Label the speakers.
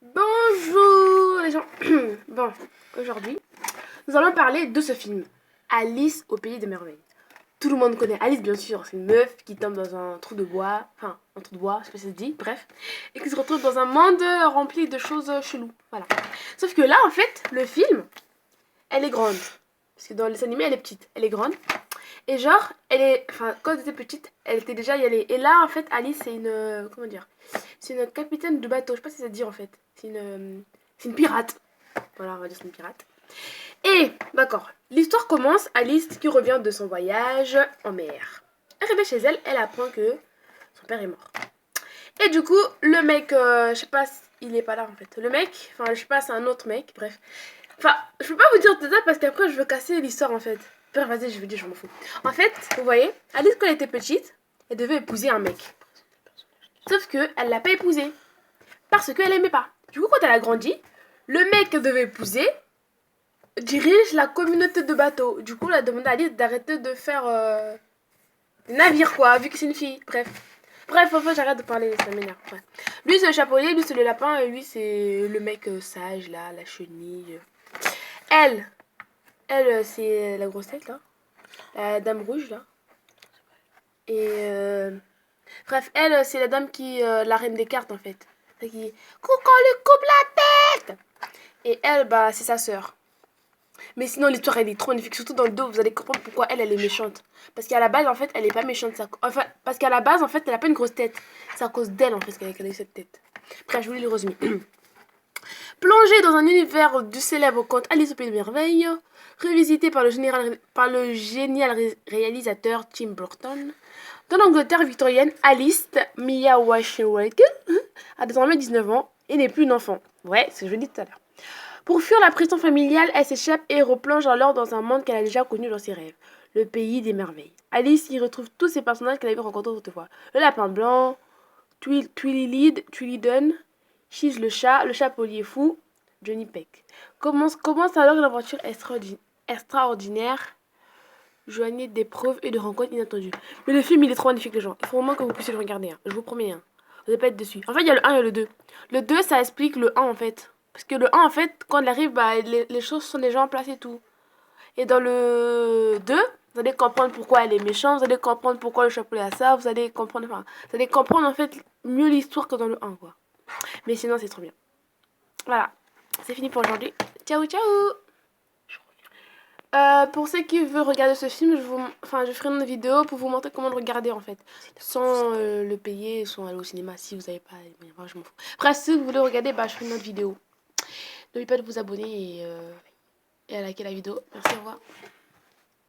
Speaker 1: Bonjour les gens. Bon, aujourd'hui, nous allons parler de ce film, Alice au pays des merveilles. Tout le monde connaît Alice, bien sûr. C'est une meuf qui tombe dans un trou de bois, enfin, un trou de bois, je sais pas si ça se dit, bref, et qui se retrouve dans un monde rempli de choses cheloues. Voilà. Sauf que là, en fait, le film, elle est grande. Parce que dans les animés, elle est petite. Elle est grande. Et genre, enfin, quand elle était petite, elle était déjà y allée. Et là, en fait, Alice, c'est une, comment dire, c'est une capitaine de bateau. Je sais pas si ça se dit en fait. C'est une pirate. Voilà, on va dire c'est une pirate. Et, d'accord, l'histoire commence. Alice qui revient de son voyage en mer. Arrivée chez elle, elle apprend que son père est mort. Et du coup, le mec, je sais pas, il est pas là en fait. Le mec, enfin, je sais pas, c'est un autre mec, bref. Enfin, je peux pas vous dire tout ça parce qu'après, je veux casser l'histoire en fait. Bref, vas-y, je vous dis, je m'en fous. En fait, vous voyez, Alice, quand elle était petite, elle devait épouser un mec. Sauf que elle l'a pas épousé parce qu'elle aimait pas. Du coup, quand elle a grandi, le mec qu'elle devait épouser dirige la communauté de bateaux. Du coup, elle a demandé à Alice d'arrêter de faire des navires, quoi, vu que c'est une fille. Bref. Bref, en fait, j'arrête de parler, ça m'énerve. Ouais. Lui, c'est le chapeaulier, lui, c'est le lapin, et lui, c'est le mec sage, là, la chenille. Elle, c'est la grosse tête, là. La dame rouge, là. Et bref, elle, c'est la dame qui, la reine des cartes, en fait. Qui, coucou, lui coupe la tête. Et elle, bah, c'est sa sœur. Mais sinon, l'histoire, elle est trop magnifique. Surtout dans le dos, vous allez comprendre pourquoi elle est méchante. Parce qu'à la base, en fait, elle est pas méchante. Enfin, parce qu'à la base, en fait, elle a pas une grosse tête. C'est à cause d'elle, en fait, qu'elle a eu cette tête. Bref, je vous lis le résumé. Plongée dans un univers du célèbre conte Alice au Pays des Merveilles, revisité par le génial réalisateur Tim Burton, dans l'Angleterre victorienne, Alice Mia Washington a désormais 19 ans et n'est plus une enfant. Ouais, c'est ce que je l'ai dit tout à l'heure. Pour fuir la pression familiale, elle s'échappe et replonge alors dans un monde qu'elle a déjà connu dans ses rêves, le pays des merveilles. Alice y retrouve tous ces personnages qu'elle avait rencontrés autrefois. Le lapin blanc, Tweedledum, Cheese le chapelier fou, Johnny Peck. Commence alors une aventure extraordinaire, joignée d'épreuves et de rencontres inattendues. Mais le film, il est trop magnifique, les gens. Il faut vraiment que vous puissiez le regarder, hein. Je vous promets, hein. Vous n'allez pas être dessus. En fait, il y a le 1 et le 2. Le 2, ça explique le 1, en fait. Parce que le 1, en fait, quand il arrive, bah, les choses sont déjà en place et tout. Et dans le 2, vous allez comprendre pourquoi elle est méchante, vous allez comprendre pourquoi le chapelet a ça, vous allez comprendre, enfin, vous allez comprendre, en fait, mieux l'histoire que dans le 1, quoi. Mais sinon, c'est trop bien. Voilà. C'est fini pour aujourd'hui. Ciao, ciao. Pour ceux qui veulent regarder ce film, je ferai une vidéo pour vous montrer comment le regarder en fait. Sans le payer, sans aller au cinéma si vous n'avez pas. Mais moi, je m'en fous. Après, si vous voulez regarder, bah, je ferai une autre vidéo. N'oubliez pas de vous abonner et à liker la vidéo. Merci, au revoir.